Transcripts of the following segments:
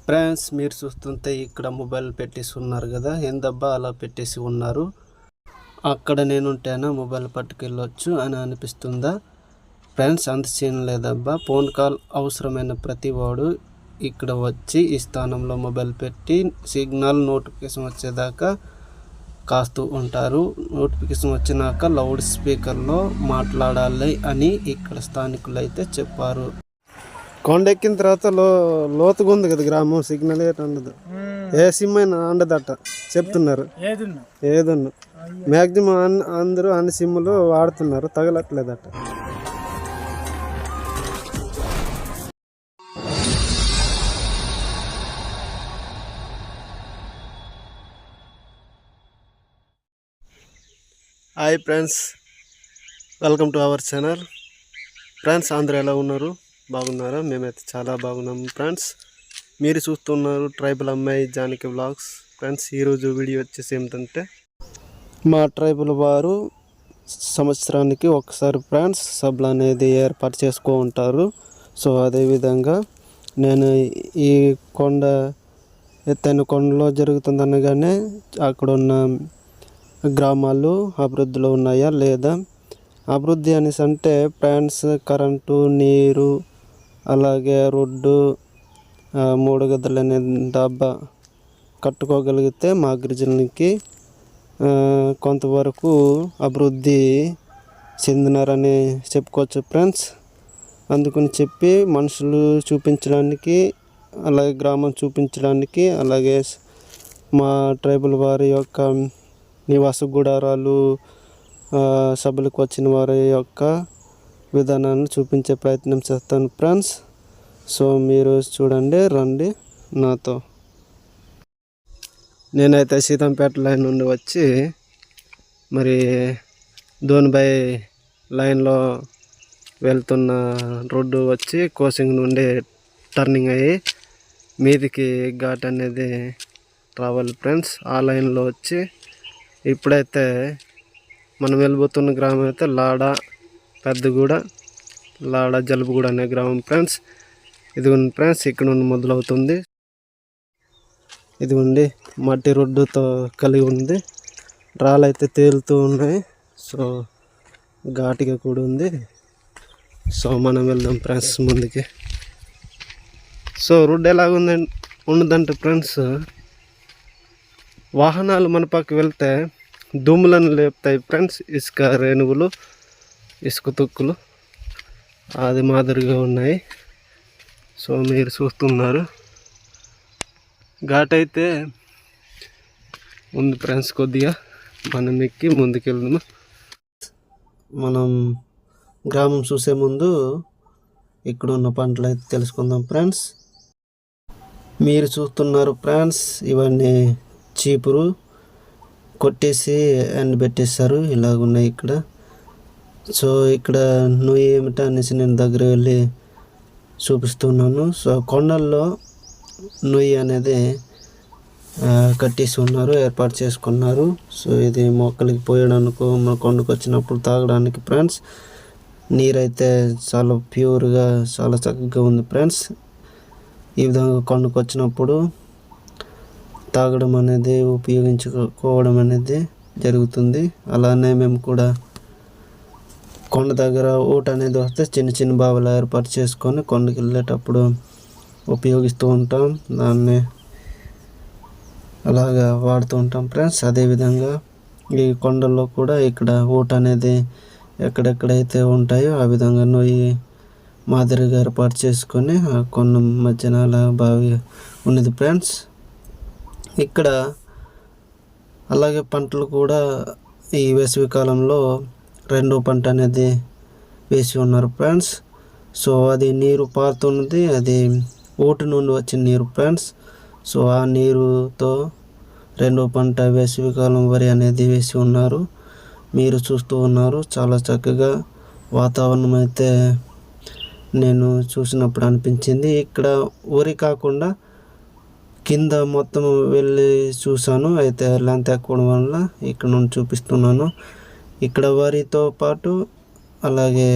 Friends, మీరు చూస్తుంటే ఇక్కడ మొబైల్ పెట్టేసి ఉన్నారు కదా, ఏందబ్బా అలా పెట్టేసి ఉన్నారు, అక్కడ నేనుంటేనా మొబైల్ పట్టుకెళ్ళొచ్చు అని అనిపిస్తుందా? ఫ్రెండ్స్, అంత సీన్ లేదబ్బా. ఫోన్ కాల్ అవసరమైన ప్రతి వాడు ఇక్కడ వచ్చి ఈ స్థానంలో మొబైల్ పెట్టి సిగ్నల్ నోటిఫికేషన్ వచ్చేదాకా కాస్తూ ఉంటారు. నోటిఫికేషన్ వచ్చినాక లౌడ్ స్పీకర్లో మాట్లాడాలి అని ఇక్కడ స్థానికులు అయితే చెప్పారు. కొండ ఎక్కిన తర్వాత లోతుగా ఉంది కదా గ్రామం, సిగ్నల్ ఉండదు, ఏ సిమ్ అయినా ఉండదట చెప్తున్నారు. ఏదన్నా మ్యాక్సిమం అందరూ అన్ని సిమ్లు వాడుతున్నారు, తగలట్లేదట. Hi friends, welcome to our channel. Friends, అందరూ ఎలా ఉన్నారు? బాగున్నారా? మేమైతే చాలా బాగున్నాము ఫ్రెండ్స్. మీరు చూస్తున్నారు ట్రైబల్ అమ్మాయి జానకి వ్లాగ్స్. ఫ్రెండ్స్, ఈరోజు వీడియో వచ్చేసి ఏమిటంటే, మా ట్రైబల్ వారు సంవత్సరానికి ఒకసారి ఫ్రెండ్స్ సభలు అనేది ఏర్పాటు చేసుకో ఉంటారు. సో అదేవిధంగా నేను ఈ ఎత్తైన కొండలో జరుగుతుందనగానే అక్కడ ఉన్న గ్రామాలు అభివృద్ధిలో ఉన్నాయా లేదా, అభివృద్ధి అనేసి అంటే ఫ్రెండ్స్ కరెంటు, నీరు, అలాగే రోడ్డు, 3 గదులు అనే డాబా కట్టుకోగలిగితే మా గిరిజనులకి కొంతవరకు అభివృద్ధి చెందినారని చెప్పుకోవచ్చు ఫ్రెండ్స్. అందుకని చెప్పి మనుషులు చూపించడానికి, అలాగే గ్రామం చూపించడానికి, అలాగే మా ట్రైబల్ వారి యొక్క నివాస గుడారాలు, సభలకు వచ్చిన వారి యొక్క విధానాన్ని చూపించే ప్రయత్నం చేస్తాను ఫ్రెండ్స్. సో మీరు చూడండి, రండి నాతో. నేనైతే సీతంపేట లైన్ నుండి వచ్చి మరి ధోనిబై లైన్లో వెళ్తున్న రోడ్డు వచ్చి కోసింగ్ నుండి టర్నింగ్ అయ్యి మీదికి ఘాట్ అనేది రావాలి ఫ్రెండ్స్. ఆ లైన్లో వచ్చి ఇప్పుడైతే మనం వెళ్ళిపోతున్న గ్రామం అయితే పెద్దగూడ, జలుబుగూడ అనే గ్రామం ఫ్రెండ్స్. ఇదిగోండి ఫ్రెండ్స్, ఇక్కడ నుండి మొదలవుతుంది. ఇదిగోండి మట్టి రోడ్డుతో కలిగి ఉంది, రాళ్ళైతే తేలుతూ ఉన్నాయి. సో ఘాటుగా కూడా ఉంది. సో మనం వెళ్దాం ఫ్రెండ్స్ ముందుకి. సో రోడ్డు ఉండదంటే ఫ్రెండ్స్, వాహనాలు మన పక్క వెళ్తే దుమ్ములను లేపుతాయి ఫ్రెండ్స్. ఇసుక రేణువులు, ఇసుక తుక్కులు అది మాదిరిగా ఉన్నాయి. సో మీరు చూస్తున్నారు, ఘాట్ అయితే ఉంది ఫ్రెండ్స్. కొద్దిగా మనం ఎక్కి ముందుకెళ్దాము. మనం గ్రామం చూసే ముందు ఇక్కడ ఉన్న పంటలు అయితే తెలుసుకుందాం ఫ్రెండ్స్. మీరు చూస్తున్నారు ఫ్రెండ్స్, ఇవన్నీ చీపురు కొట్టేసి ఎండబెట్టేస్తారు, ఇలాగున్నాయి ఇక్కడ. సో ఇక్కడ నువ్వు ఏమిటా అనేసి నేను దగ్గర వెళ్ళి చూపిస్తున్నాను. సో కొండల్లో నుయ్యి అనేది కట్టేసి ఉన్నారు, ఏర్పాటు చేసుకున్నారు. సో ఇది మొక్కలకి పోయడానికి, మన కొండకు వచ్చినప్పుడు తాగడానికి ఫ్రెండ్స్. నీరైతే చాలా ప్యూర్గా, చాలా చక్కగా ఉంది ఫ్రెండ్స్. ఈ విధంగా కొండకు వచ్చినప్పుడు తాగడం అనేది, ఉపయోగించుకోవడం అనేది జరుగుతుంది. అలానే మేము కూడా కొండ దగ్గర ఊట అనేది వస్తే చిన్న చిన్న బావులు ఏర్పాటు చేసుకొని కొండకి వెళ్ళేటప్పుడు ఉపయోగిస్తూ ఉంటాం, దాన్ని అలాగా వాడుతూ ఉంటాం ఫ్రెండ్స్. అదేవిధంగా ఈ కొండల్లో కూడా ఇక్కడ ఊట అనేది ఎక్కడెక్కడైతే ఉంటాయో ఆ విధంగా నొయ్యి మాదిరిగా ఏర్పాటు చేసుకొని ఆ కొండ మధ్యన అలా బావి ఉన్నది ఫ్రెండ్స్. ఇక్కడ అలాగే పంటలు కూడా ఈ వేసవి కాలంలో 2వ పంట అనేది వేసి ఉన్నారు ఫ్రెండ్స్. సో అది నీరు పారుతున్నది, అది ఊటి నుండి వచ్చిన నీరు ఫ్రెండ్స్. సో ఆ నీరుతో 2వ పంట వేసవి కాలం వరి అనేది వేసి ఉన్నారు. మీరు చూస్తూ ఉన్నారు, చాలా చక్కగా వాతావరణం అయితే నేను చూసినప్పుడు అనిపించింది. ఇక్కడ వరి కాకుండా కింద మొత్తం వెళ్ళి చూశాను, అయితే లెంత్ ఎక్కువ వల్ల ఇక్కడ నుండి చూపిస్తున్నాను. ఇక్కడ వరితో పాటు అలాగే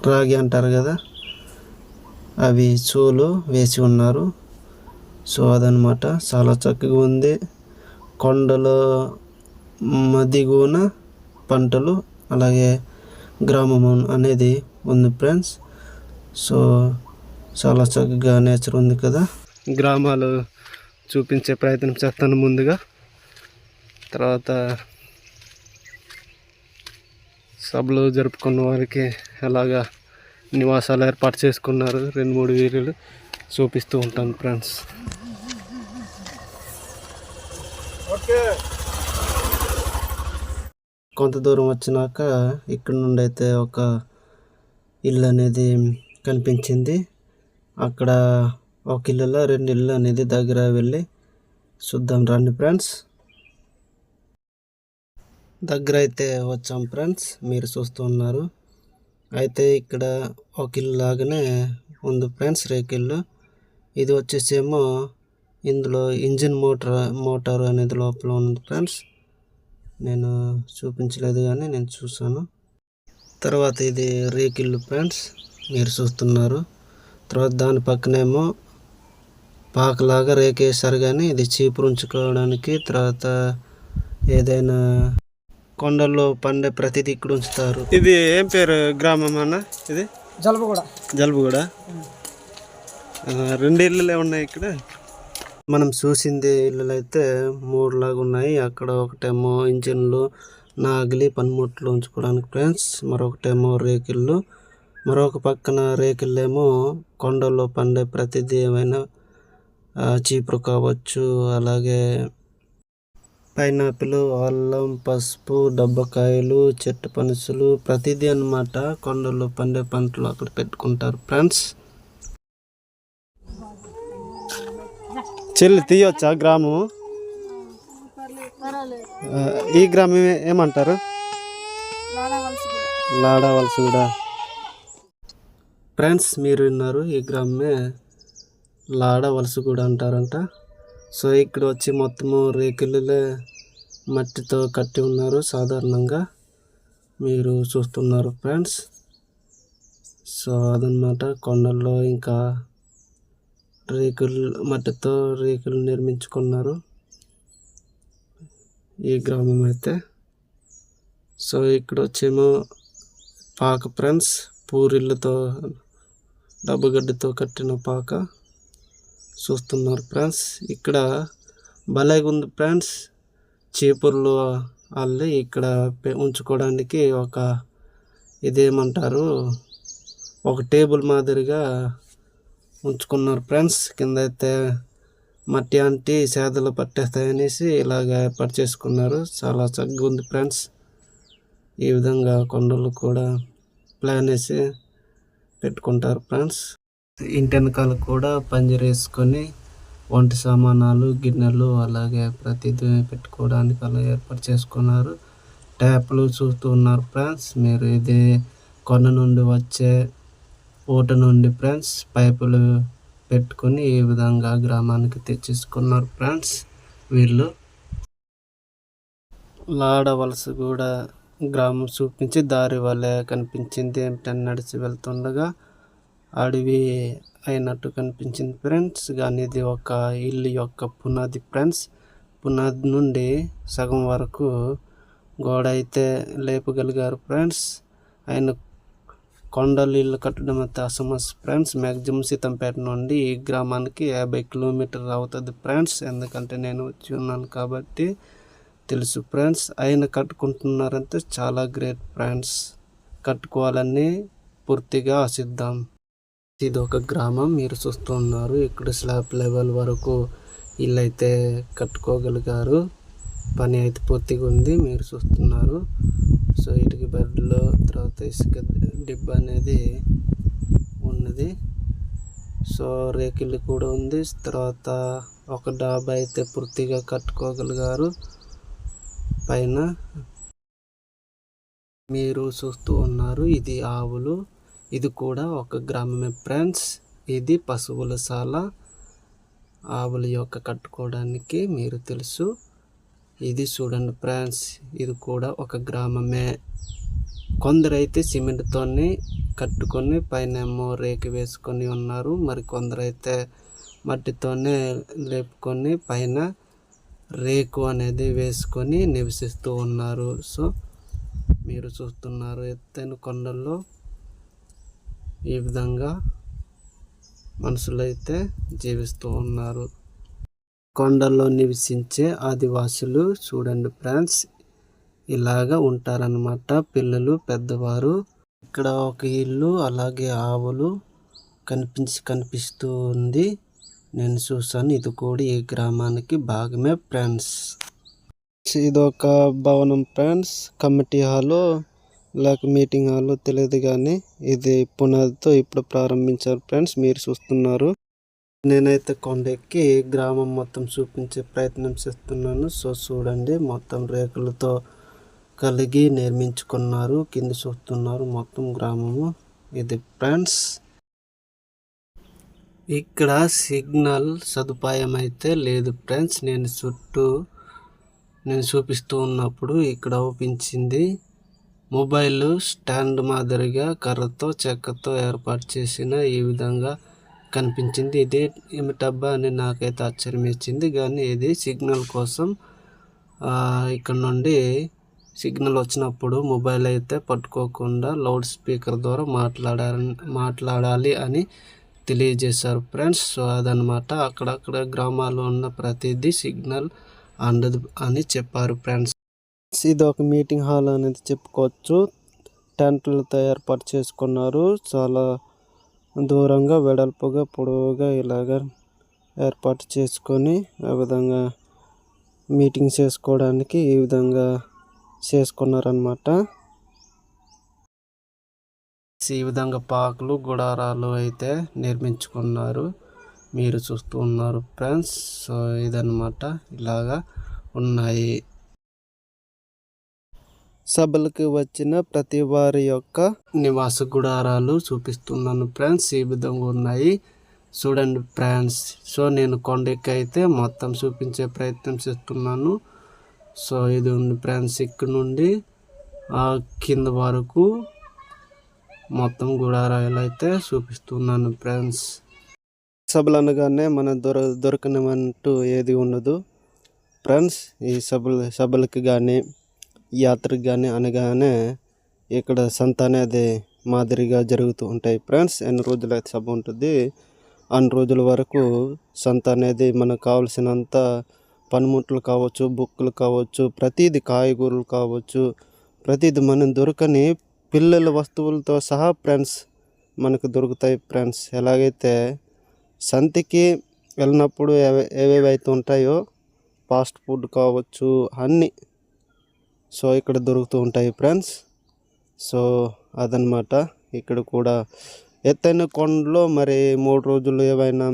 రాగి అంటారు కదా, అవి చోలు వేసి ఉన్నారు. సో అదనమాట, చాలా చక్కగా ఉంది. కొండలో దిగువన పంటలు, అలాగే గ్రామం అనేది ఉంది ఫ్రెండ్స్. సో చాలా చక్కగా నేచర్ ఉంది కదా. గ్రామాలు చూపించే ప్రయత్నం చేస్తాను ముందుగా. తర్వాత సభలు జరుపుకున్న వారికి ఎలాగా నివాసాలు ఏర్పాటు చేసుకున్నారు 2-3 వీరులు చూపిస్తూ ఉంటాను ఫ్రెండ్స్. కొంత దూరం వచ్చినాక ఇక్కడ నుండి అయితే ఒక ఇల్లు అనేది కనిపించింది. అక్కడ ఒక ఇల్లులో 2 ఇల్లు అనేది దగ్గర వెళ్ళి చూద్దాం రండి ఫ్రెండ్స్. దగ్గర అయితే వచ్చాం ఫ్రెండ్స్, మీరు చూస్తున్నారు. అయితే ఇక్కడ ఒక ఇల్లు లాగానే ఉంది ఫ్రెండ్స్, రేకిల్లు. ఇది వచ్చేసేమో ఇందులో ఇంజిన్ మోటార్ అనేది లోపల ఉంది ఫ్రెండ్స్. నేను చూపించలేదు కానీ నేను చూసాను. తర్వాత ఇది రేకిల్లు ఫ్రెండ్స్, మీరు చూస్తున్నారు. తర్వాత దాని పక్కనేమో పాకలాగా రేకేశారు, కానీ ఇది చీపురు ఉంచుకోవడానికి. తర్వాత ఏదైనా కొండల్లో పండే ప్రతిదీ ఇక్కడ ఉంచుతారు. ఇది ఏం పేరు గ్రామం అన్న? ఇది జలుబుగూడ. 2 ఇళ్ళులే ఉన్నాయి ఇక్కడ. మనం చూసింది ఇల్లులు అయితే 3 లాగా ఉన్నాయి. అక్కడ ఒకటేమో ఇంజిన్లు, నాగిలి, పనిముట్లు ఉంచుకోవడానికి ఫ్రెండ్స్. మరొకటేమో రేకిళ్ళు. మరొక పక్కన రేకిళ్ళేమో కొండల్లో పండే ప్రతిదీ, ఏమైనా చీపురు కావచ్చు, అలాగే పైనాపిల్, అల్లం, పసుపు, డబ్బకాయలు, చెట్టు పనసులు, ప్రతిదీ అన్నమాట. కొండల్లో పండే పంటలు అక్కడ పెట్టుకుంటారు ఫ్రెండ్స్. చెల్లి తీయొచ్చా గ్రామం? ఈ గ్రామం ఏమంటారు? లాడవలసగూడ ఫ్రెండ్స్, మీరు విన్నారు. ఈ గ్రామమే లాడవలసగూడ అంటారంట. సో ఇక్కడ వచ్చి మొత్తము రేకులే మట్టితో కట్టి ఉన్నారు సాధారణంగా, మీరు చూస్తున్నారు ఫ్రెండ్స్. సో అదనమాట, కొండల్లో ఇంకా మట్టితో రేకులు నిర్మించుకున్నారు ఈ గ్రామం అయితే. సో ఇక్కడ వచ్చేమో పాక ఫ్రెండ్స్, పూరిళ్ళతో డబ్బగడ్డతో కట్టిన పాక చూస్తున్నారు ఫ్రెండ్స్. ఇక్కడ భలేగా ఉంది ఫ్రెండ్స్, చీపుర్లు అల్లి ఇక్కడ ఉంచుకోవడానికి ఒక ఇదేమంటారు, ఒక టేబుల్ మాదిరిగా ఉంచుకున్నారు ఫ్రెండ్స్. కింద అయితే మట్టి అంటి సేదలు పట్టేస్తాయనేసి ఇలాగ ఏర్పాటు చేసుకున్నారు. చాలా చక్కగా ఉంది ఫ్రెండ్స్. ఈ విధంగా కొండలు కూడా ప్లాన్ వేసి పెట్టుకుంటారు ఫ్రెండ్స్. ఇంటి వెనకాల కూడా పందిరేసుకొని వంట సామానాలు, గిన్నెలు, అలాగే ప్రతిదీ పెట్టుకోవడానికి అలా ఏర్పాటు చేసుకున్నారు. ట్యాప్లు చూస్తూ ఉన్నారు ఫ్రెండ్స్ మీరు. ఇది కొండ నుండి వచ్చే ఊట నుండి ఫ్రెండ్స్ పైపులు పెట్టుకొని ఈ విధంగా గ్రామానికి తెచ్చేసుకున్నారు ఫ్రెండ్స్ వీళ్ళు. లాడవలసగూడ గ్రామం చూపించి దారి వల్లే కనిపించింది. ఏమిటని నడిచి వెళ్తుండగా అడవి అయినట్టు కనిపించింది ఫ్రెండ్స్. కానీ ఇది ఒక ఇల్లు యొక్క పునాది ఫ్రెండ్స్. పునాది నుండి సగం వరకు గోడ అయితే లేపగలిగారు ఫ్రెండ్స్. ఆయన కొండలు ఇల్లు కట్టడం అయితే అసమస్య ఫ్రెండ్స్. మ్యాక్సిమం సీతంపేట నుండి ఈ గ్రామానికి 50 కిలోమీటర్లు అవుతుంది ఫ్రెండ్స్. ఎందుకంటే నేను వచ్చి ఉన్నాను కాబట్టి తెలుసు ఫ్రెండ్స్. ఆయన కట్టుకుంటున్నారంటే చాలా గ్రేట్ ఫ్రెండ్స్. కట్టుకోవాలని పూర్తిగా ఆశిద్దాం. ఇది ఒక గ్రామం, మీరు చూస్తూ ఉన్నారు. ఇక్కడ స్లాబ్ లెవెల్ వరకు ఇల్లు అయితే కట్టుకోగలిగారు. పని అయితే పూర్తిగా ఉంది, మీరు చూస్తున్నారు. సో ఇటుక బెడ్లో, తర్వాత ఇసుక డిబ్బ అనేది ఉన్నది. సో రేకిళ్ళు కూడా ఉంది. తర్వాత ఒక డాబా అయితే పూర్తిగా కట్టుకోగలిగారు పైన, మీరు చూస్తూ ఉన్నారు. ఇది ఆవులు, ఇది కూడా ఒక గ్రామమే ఫ్రెండ్స్. ఇది పశువుల శాల, ఆవుల యొక్క కట్టుకోవడానికి మీరు తెలుసు. ఇది చూడండి ఫ్రెండ్స్, ఇది కూడా ఒక గ్రామమే. కొందరైతే సిమెంట్తోని కట్టుకొని పైన ఏమో రేకు వేసుకొని ఉన్నారు. మరి కొందరైతే మట్టితోనే లేపుకొని పైన రేకు అనేది వేసుకొని నివసిస్తూ ఉన్నారు. సో మీరు చూస్తున్నారు ఎత్తైన కొండల్లో ఈ విధంగా మనుషులైతే జీవిస్తూ ఉన్నారు. కొండల్లో నివసించే ఆదివాసులు చూడండి ఫ్రెండ్స్, ఇలాగా ఉంటారనమాట. పిల్లలు, పెద్దవారు. ఇక్కడ ఒక ఇల్లు, అలాగే ఆవులు కనిపిస్తూ ఉంది. నేను చూసాను. ఇది కూడా ఈ గ్రామానికి భాగమే ఫ్రెండ్స్. ఇదొక భవనం ఫ్రెండ్స్. కమిటీ హాలు లేక మీటింగ్ హాల్ తెలియదు, కానీ ఇది పునాదితో ఇప్పుడు ప్రారంభించారు ఫ్రెండ్స్. మీరు చూస్తున్నారు. నేనైతే కొండెక్కి గ్రామం మొత్తం చూపించే ప్రయత్నం చేస్తున్నాను. సో చూడండి, మొత్తం రేకులతో కలిగి నిర్మించుకున్నారు. కింద చూస్తున్నారు మొత్తం గ్రామము ఇది ఫ్రెండ్స్. ఇక్కడ సిగ్నల్ సదుపాయం అయితే లేదు ఫ్రెండ్స్. నేను చూపిస్తూ ఉన్నప్పుడు ఇక్కడ అవుపించింది మొబైల్ స్టాండ్ మాదిరిగా కర్రతో చెక్కతో ఏర్పాటు చేసిన ఈ విధంగా కనిపించింది. ఇది ఏమిటబ్బా అని నాకైతే ఆశ్చర్యం ఇచ్చింది. కానీ ఇది సిగ్నల్ కోసం ఇక్కడ నుండి సిగ్నల్ వచ్చినప్పుడు మొబైల్ అయితే పట్టుకోకుండా లౌడ్ స్పీకర్ ద్వారా మాట్లాడాలి అని తెలియజేశారు ఫ్రెండ్స్. సో అదనమాట. అక్కడక్కడ గ్రామాల్లో ఉన్న ప్రతిదీ సిగ్నల్ అందదు అని చెప్పారు ఫ్రెండ్స్. ఇది ఒక మీటింగ్ హాల్ అనేది చెప్పుకోవచ్చు. టెంట్లతో ఏర్పాటు చేసుకున్నారు. చాలా దూరంగా, వెడల్పుగా, పొడవుగా ఇలాగ ఏర్పాటు చేసుకొని ఆ విధంగా మీటింగ్ చేసుకోవడానికి ఈ విధంగా చేసుకున్నారన్నమాట. ఈ విధంగా పాకులు, గుడారాలు అయితే నిర్మించుకున్నారు. మీరు చూస్తూ ఉన్నారు ఫ్రెండ్స్. సో ఇదన్నమాట, ఇలాగా ఉన్నాయి. సభలకు వచ్చిన ప్రతి వారి యొక్క నివాస గుడారాలు చూపిస్తున్నాను ఫ్రెండ్స్. ఈ విధంగా ఉన్నాయి చూడండి ఫ్రెండ్స్. సో నేను కొండెక్కి అయితే మొత్తం చూపించే ప్రయత్నం చేస్తున్నాను. సో ఇది ఉంది ఫ్రెండ్స్. ఇక్కడ నుండి కింద వరకు మొత్తం గుడారాలు అయితే చూపిస్తున్నాను ఫ్రెండ్స్. సభలు అనగానే మన దొరకనివంటూ ఏది ఉండదు ఫ్రెండ్స్. ఈ సభలకి కానీ యాత్రకు కానీ అనగానే ఇక్కడ సంత అనేది మాదిరిగా జరుగుతూ ఉంటాయి ఫ్రెండ్స్. ఎన్ని రోజులు అయితే సభ ఉంటుంది, అన్ని రోజుల వరకు సంత అనేది మనకు కావలసినంత పనిముట్లు కావచ్చు, బుక్కులు కావచ్చు, ప్రతిదీ కాయగూరలు కావచ్చు, ప్రతిదీ మనం దొరకని పిల్లల వస్తువులతో సహా ఫ్రెండ్స్ మనకు దొరుకుతాయి ఫ్రెండ్స్. ఎలాగైతే సంతకి వెళ్ళినప్పుడు ఏవేవైతే ఉంటాయో ఫాస్ట్ ఫుడ్ కావచ్చు అన్నీ సో ఇక్కడ దొరుకుతూ ఉంటాయి ఫ్రెండ్స్. సో అదనమాట. ఇక్కడ కూడా ఎత్తైన కొండలో మరి 3 రోజులు ఏవైనా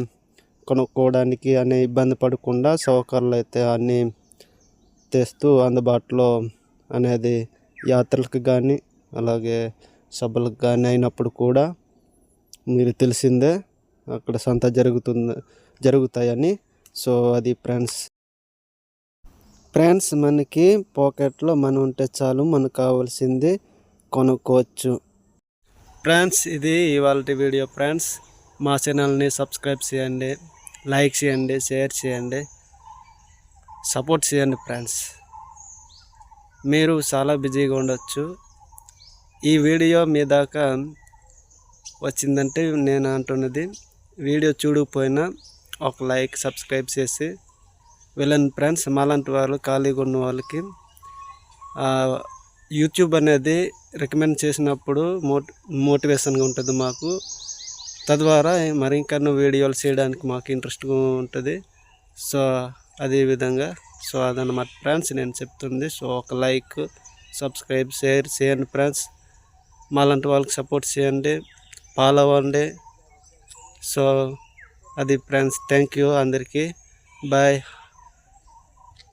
కొనుక్కోవడానికి అనే ఇబ్బంది పడకుండా సౌకర్యాలు అయితే అన్నీ తెస్తూ అందుబాటులో అనేది యాత్రలకు కానీ అలాగే సభలకు కానీ అయినప్పుడు కూడా మీరు తెలిసిందే అక్కడ సంత జరుగుతాయని. సో అది ఫ్రెండ్స్ మనకి పాకెట్లో మనం ఉంటే చాలు, మనకు కావాల్సింది కొనుక్కోవచ్చు ఫ్రెండ్స్. ఇది ఇవాళ వీడియో ఫ్రెండ్స్. మా ఛానల్ని సబ్స్క్రైబ్ చేయండి, లైక్ చేయండి, షేర్ చేయండి, సపోర్ట్ చేయండి ఫ్రెండ్స్. మీరు చాలా బిజీగా ఉండొచ్చు. ఈ వీడియో మీ దాకా వచ్చిందంటే నేను అంటున్నది, వీడియో చూడకపోయినా ఒక లైక్, సబ్స్క్రైబ్ చేసి వెళ్ళండి ఫ్రెండ్స్. మాలాంటి వాళ్ళు ఖాళీగా ఉన్న వాళ్ళకి యూట్యూబ్ అనేది రికమెండ్ చేసినప్పుడు మోటివేషన్గా ఉంటుంది మాకు. తద్వారా మరి ఇంకా వీడియోలు చేయడానికి మాకు ఇంట్రెస్ట్గా ఉంటుంది. సో అదే విధంగా సో అదనమాట ఫ్రెండ్స్ నేను చెప్తుంది. సో ఒక లైక్, సబ్స్క్రైబ్, షేర్ చేయండి ఫ్రెండ్స్. మాలాంటి వాళ్ళకి సపోర్ట్ చేయండి, ఫాలో అవ్వండి. సో అది ఫ్రెండ్స్. థ్యాంక్ యూ అందరికీ. బాయ్.